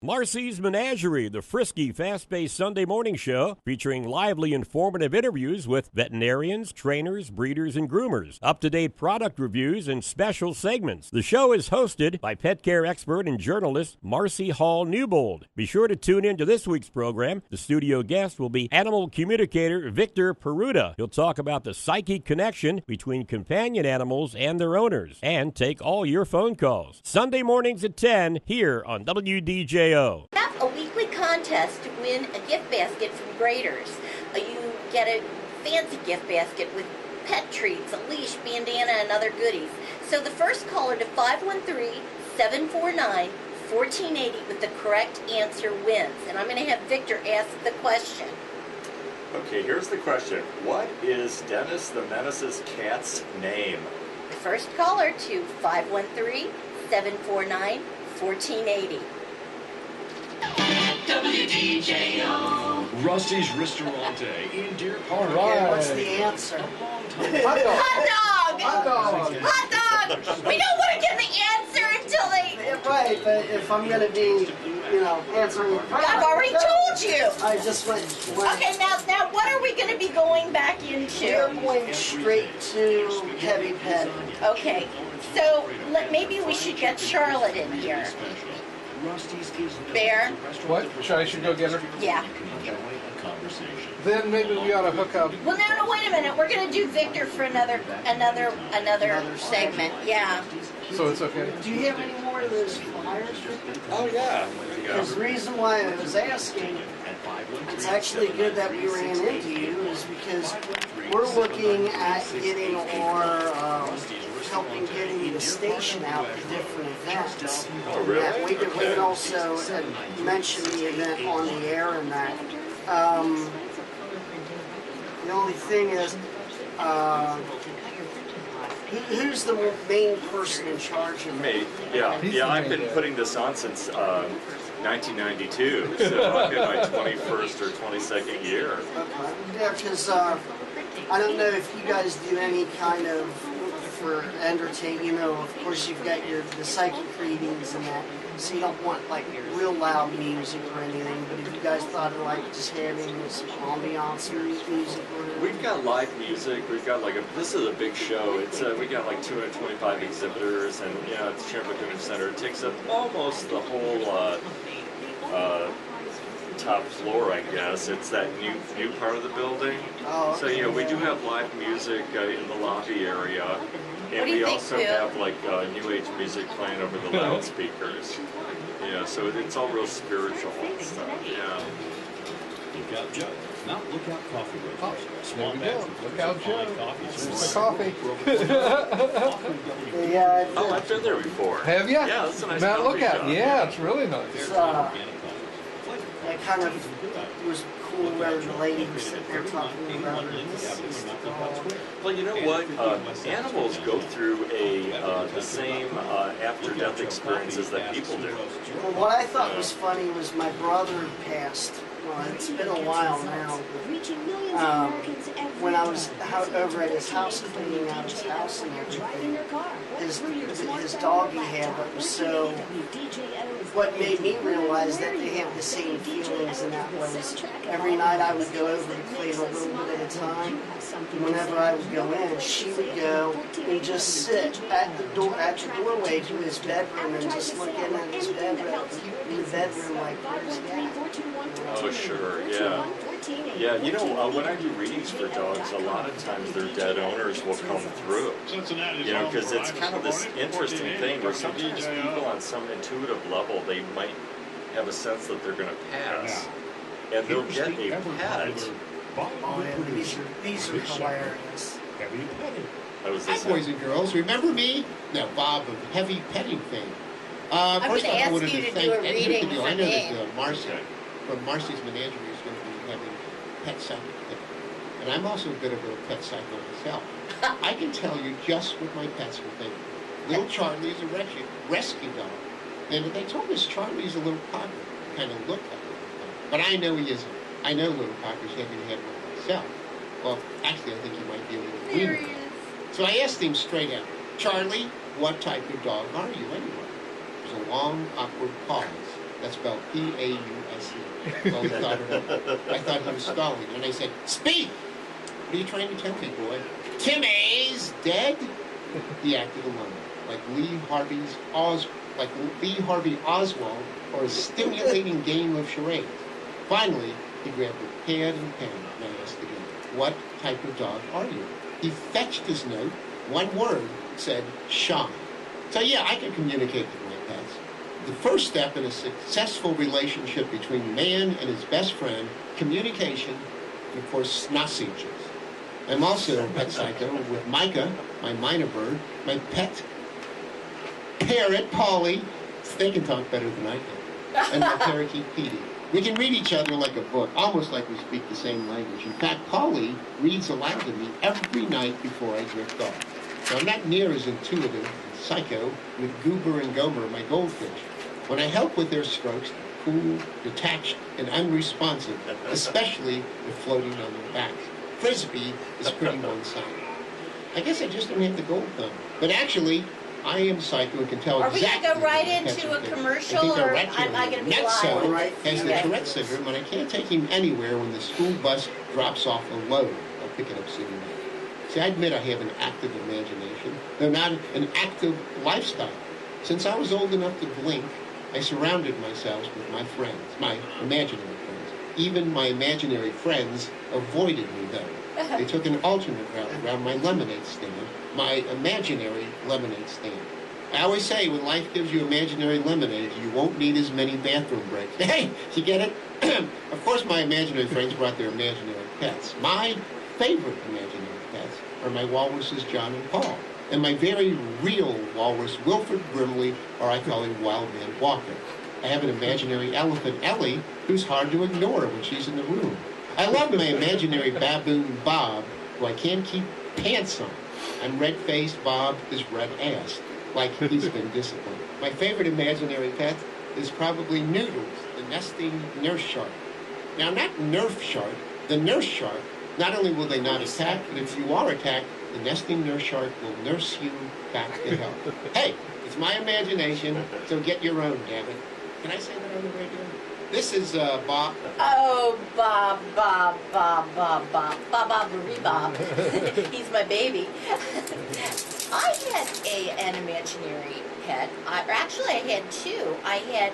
Marsie's Menagerie, the frisky, fast-paced Sunday morning show featuring lively, informative interviews with veterinarians, trainers, breeders, and groomers, up-to-date product reviews, and special segments. The show is hosted by pet care expert and journalist Marsie Hall Newbold. Be sure to tune in to this week's program. The studio guest will be animal communicator Victor Paruta. He'll talk about the psychic connection between companion animals and their owners, and take all your phone calls. Sunday mornings at 10 here on WDJO. We have a weekly contest to win a gift basket from Graeters. You get a fancy gift basket with pet treats, a leash, bandana, and other goodies. So the first caller to 513-749-1480 with the correct answer wins. And I'm going to have Victor ask the question. Okay, here's the question. What is Dennis the Menace's cat's name? The first caller to 513-749-1480. WDJO. Rusty's Ristorante in Deer Park. All right. What's the answer? Hot dog! Hot dog! Hot dog! We don't want to get the answer until they... Yeah, right, but if I'm going to be, answering... I've already told you! I just went... Okay, now what are we going to be going back into? We're going straight to heavy petting. Okay, so maybe we should get Charlotte in here. Bear? What? I should go get her? Yeah. Then maybe we ought to hook up. Well, no, wait a minute. We're going to do Victor for another segment. Yeah. So it's okay. Do you have any more of those flyers, Victor? Oh, yeah. Because the reason why I was asking, it's actually good that we ran into you, is because we're looking at getting helping getting the station out to different events. Oh, really? We can also mention the event on the air and that. The only thing is, who's the main person in charge of Me. Yeah, I've been putting this on since 1992, so I'm in my 21st or 22nd year. Okay. Yeah, because I don't know if you guys do any kind of for entertaining. Of course you've got the psychic readings and that, so you don't want like real loud music or anything. But if you guys thought of like just having some ambiance music or We've got live music. We've got this is a big show. It's we got like 225 exhibitors, and it's Chamberlain Convention Center. It takes up almost the whole top floor, I guess. It's that new part of the building. Oh, okay. So we do have live music in the lobby area, and we also have like new age music playing over the loudspeakers. So it's all real spiritual and stuff. Yeah. Lookout Joe. Now Lookout Coffee Roasters. There we go. Lookout Joe. It's the coffee. Yeah. Oh, I've been there before. Have you? Yeah, that's a nice Mount coffee Lookout. shop. Yeah, it's really nice. It kind of was cool where the lady was sitting there talking about this. Well, you know what? Animals go through the same after-death experiences that people do. Well, what I thought was funny was my brother passed. Well, it's been a while now. When I was over at his house cleaning out his house and everything, his dog he had that was so... What made me realize that they have the same feelings, and that was every night I would go over to clean a little bit at a time. Whenever I would go in, she would go and just sit at the doorway to his bedroom and just look in at his bedroom, like, where's he at? Oh, sure, yeah. Yeah, when I do readings for dogs, a lot of times their dead owners will come through. Because it's kind of this interesting thing where sometimes people on some intuitive level, they might have a sense that they're going to pass. And they'll get a pet. Oh, yeah, these are hilarious. Hi, boys and girls. Remember me? No, Bob of Heavy Petting fame. First off, I wanted to thank anything to do. I know that Marsie from Marsie's Menagerie is going to be having pet psychic thing. And I'm also a bit of a pet psycho myself. I can tell you just what my pets will think. Little Charlie is a rescue dog. And they told us Charlie's a little cocker. Kind of looked like it. But I know he isn't. I know little cockers having had one myself. Well, actually, I think he might be a little weird. So I asked him straight out, Charlie, what type of dog are you anyway? There's a long, awkward pause. That's spelled P-A-U-S-E. Well, I thought he was stalling. And I said, speak! What are you trying to tell me, boy? Timmy's dead? He acted alone, like Lee Harvey Oswald, or a stimulating game of charades. Finally, he grabbed a pad and pen and I asked again, what type of dog are you? He fetched his note. One word said, shy. So yeah, I can communicate with my pets. The first step in a successful relationship between man and his best friend, communication, and of course, snossages. I'm also a pet psycho with Micah, my minor bird, my pet parrot, Polly. They can talk better than I can. And my parakeet, Petey. We can read each other like a book, almost like we speak the same language. In fact, Polly reads aloud to me every night before I drift off. So I'm not near as intuitive and psycho with Goober and Gomer, my goldfish. When I help with their strokes, they're cool, detached, and unresponsive, especially if floating on their backs. Frisbee is pretty one-sided. I guess I just don't have the gold thumb. But actually, I am psycho and can tell exactly. Are we going to go right into a commercial, or am I going to be live? Right. Has the Tourette syndrome, and I can't take him anywhere when the school bus drops off a load. I'll pick it up soon enough. See, I admit I have an active imagination, though not an active lifestyle. Since I was old enough to blink, I surrounded myself with my friends, my imaginary friends. Even my imaginary friends avoided me, though. They took an alternate route around my lemonade stand, my imaginary lemonade stand. I always say, when life gives you imaginary lemonade, you won't need as many bathroom breaks. Hey, you get it? Of course, my imaginary friends brought their imaginary pets. My favorite imaginary pets are my walruses, John and Paul, and my very real walrus, Wilfred Brimley, or I call him Wild Man Walker. I have an imaginary elephant, Ellie, who's hard to ignore when she's in the room. I love my imaginary baboon, Bob, who I can't keep pants on. And red-faced Bob is red-assed, like he's been disciplined. My favorite imaginary pet is probably Noodles, the nesting nurse shark. Now, not Nerf shark, the nurse shark. Not only will they not attack, but if you are attacked, the nesting nurse shark will nurse you back to health. Hey, it's my imagination, so get your own, damn it. Can I say that on the radio? This is Bob. Oh, Bob, Bob. He's my baby. I had an imaginary pet. Actually, I had two. I had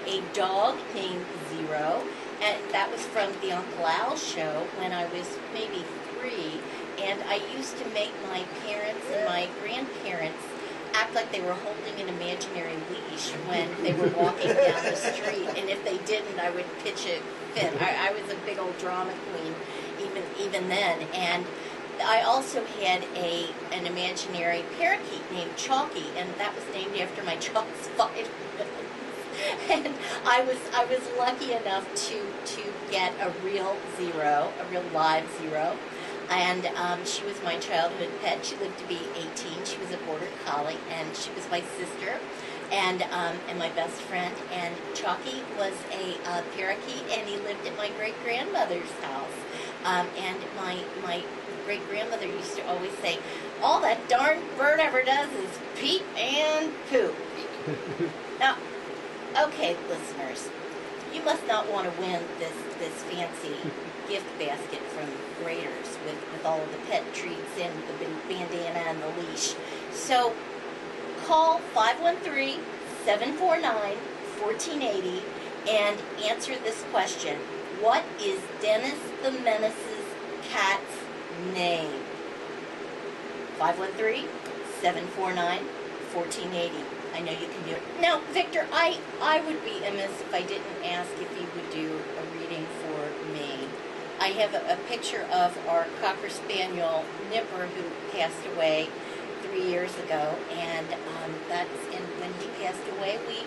a dog named Zero, and that was from the Uncle Al show when I was maybe 3. And I used to make my parents and my grandparents act like they were holding an imaginary leash when they were walking down the street, and if they didn't, I would pitch a fit. I was a big old drama queen even then. And I also had an imaginary parakeet named Chalky, and that was named after my Chalk's vitamins. And I was lucky enough to get a real Zero, a real live Zero. And she was my childhood pet. She lived to be 18. She was a border collie, and she was my sister and my best friend. And Chalky was a parakeet, and he lived at my great-grandmother's house. And my great-grandmother used to always say, all that darn bird ever does is peep and poop. Now, okay, listeners, you must not want to win this fancy gift basket from Graeters with all of the pet treats and the bandana and the leash. So call 513-749-1480 and answer this question. What is Dennis the Menace's cat's name? 513-749-1480. I know you can do it. Now, Victor, I would be amiss if I didn't ask if you would do a reading for me. I have a picture of our Cocker Spaniel, Nipper, who passed away 3 years ago, and when he passed away, we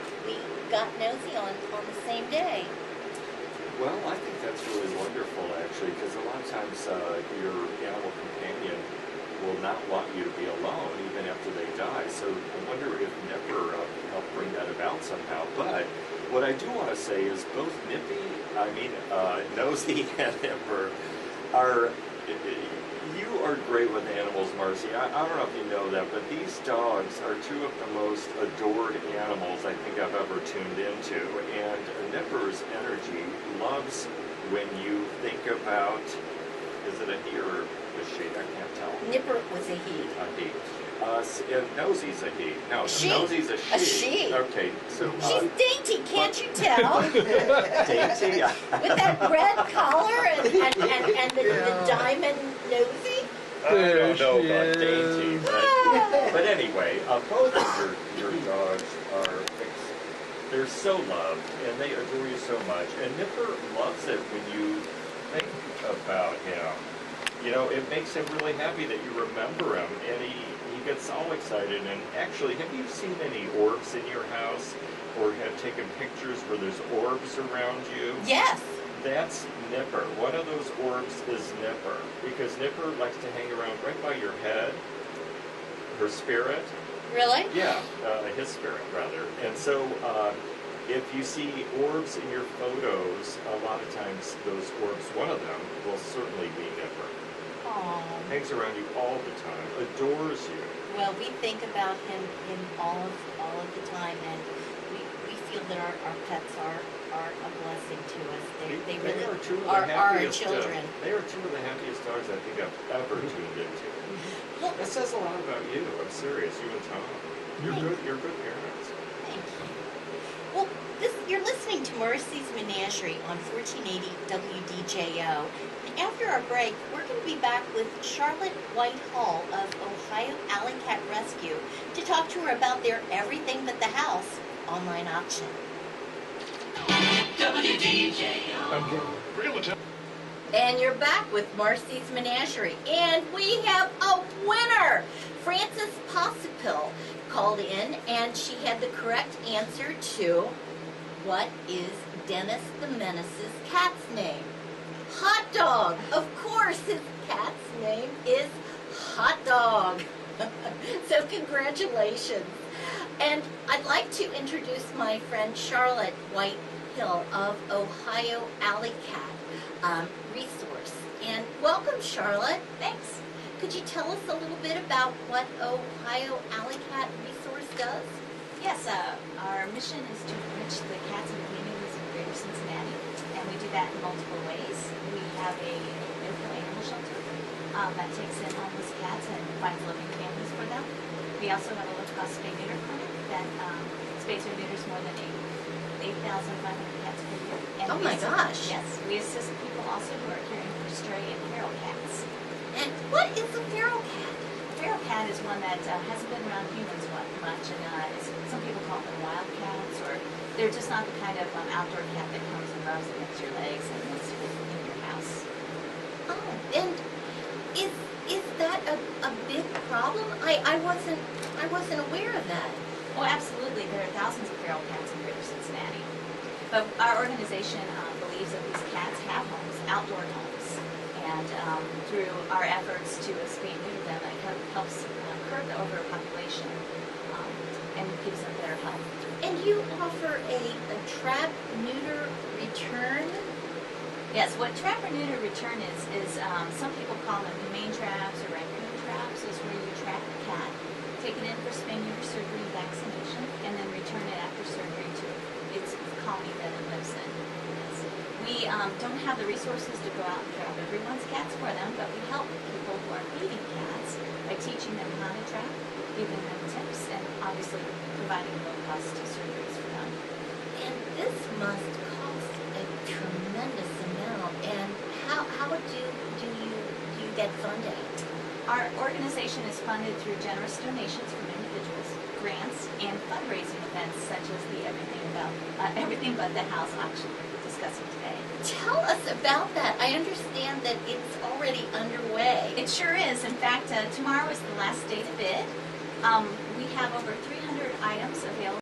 got Nosey on the same day. Well, I think that's really wonderful, actually, because a lot of times your animal companion will not want you to be alone even after they die. So I wonder if Nipper helped bring that about somehow. But what I do want to say is both Nosey and Nipper are, You are great with animals, Marsie. I don't know if you know that, but these dogs are two of the most adored animals I think I've ever tuned into. And Nipper's energy loves when you think about, is it a he or a she? I can't tell. Nipper was a he. A he. And Nosey's a he. No, she. Nosey's a she. A she. Okay, so... She's dainty, can't you tell? Dainty? With that red collar and the diamond nosy? I don't know about dainty, but anyway, both of your dogs are, they're so loved, and they adore you so much. And Nipper loves it when you think about him. You know, it makes him really happy that you remember him, and he gets all excited. And actually, have you seen any orbs in your house, or have taken pictures where there's orbs around you? Yes. That's Nipper. One of those orbs is Nipper, because Nipper likes to hang around right by your head, her spirit. Really? Yeah, his spirit, rather. And so, if you see orbs in your photos, a lot of times those orbs, one of them will certainly be Nipper. Aww. Hangs around you all the time, adores you. Well, we think about him all of the time, and we feel that our pets are a blessing to us. They really are two of the are our happiest, children. They are two of the happiest dogs I think I've ever tuned into. Well, that says a lot about you. I'm serious, you and Tom. You're good parents. Thank you. Well, you're listening to Marsie's Menagerie on 1480 WDJO. And after our break, we're going to be back with Charlotte Whitehall of Ohio Alleycat Rescue to talk to her about their Everything But the House online auction. WDJO. And you're back with Marsie's Menagerie. And we have a winner! Frances Possipil called in, and she had the correct answer to what is Dennis the Menace's cat's name? Hot Dog. Of course, his cat's name is Hot Dog. So congratulations. And I'd like to introduce my friend Charlotte Whitehill of Ohio Alleycat Resource. And welcome, Charlotte. Thanks. Could you tell us a little bit about what Ohio Alleycat Resource does? Yes, our mission is to enrich the cats and communities in Greater Cincinnati, and we do that in multiple ways. We have a no-kill animal shelter that takes in homeless cats and finds loving families for them. We also have a low-cost spay-neuter clinic that spays or neuters more than 8,500 cats per year. And oh my gosh! Yes, we assist people also who are caring for stray and feral cats. And what is a feral cat? A feral cat is one that hasn't been around humans much, and some people call them wild cats, or they're just not the kind of outdoor cat that comes and rubs against your legs and wants to live in your house. Oh, and is that a big problem? I wasn't aware of that. Oh, absolutely. There are thousands of feral cats in Greater Cincinnati, but our organization believes that these cats have homes, outdoor homes, and through our efforts to spay and neuter them, it helps curb the overpopulation and gives them better health. And you offer a trap, neuter, return? Yes, what trap or neuter return is some people call them humane traps or raccoon traps, is where you trap a cat, take it in for spay, neuter, surgery, and vaccination, and then return it after surgery to its colony that it lives in. We don't have the resources to go out and trap everyone's cats for them, but we help people who are feeding cats by teaching them how to trap, giving them tips, and obviously providing low-cost surgeries for them. And this must cost a tremendous amount. And how do you get funding? Our organization is funded through generous donations from individuals, grants, and fundraising events such as the Everything But the House auction we're discussing today. Tell us about that. I understand that it's already underway. It sure is. In fact, tomorrow is the last day to bid. We have over 300 items available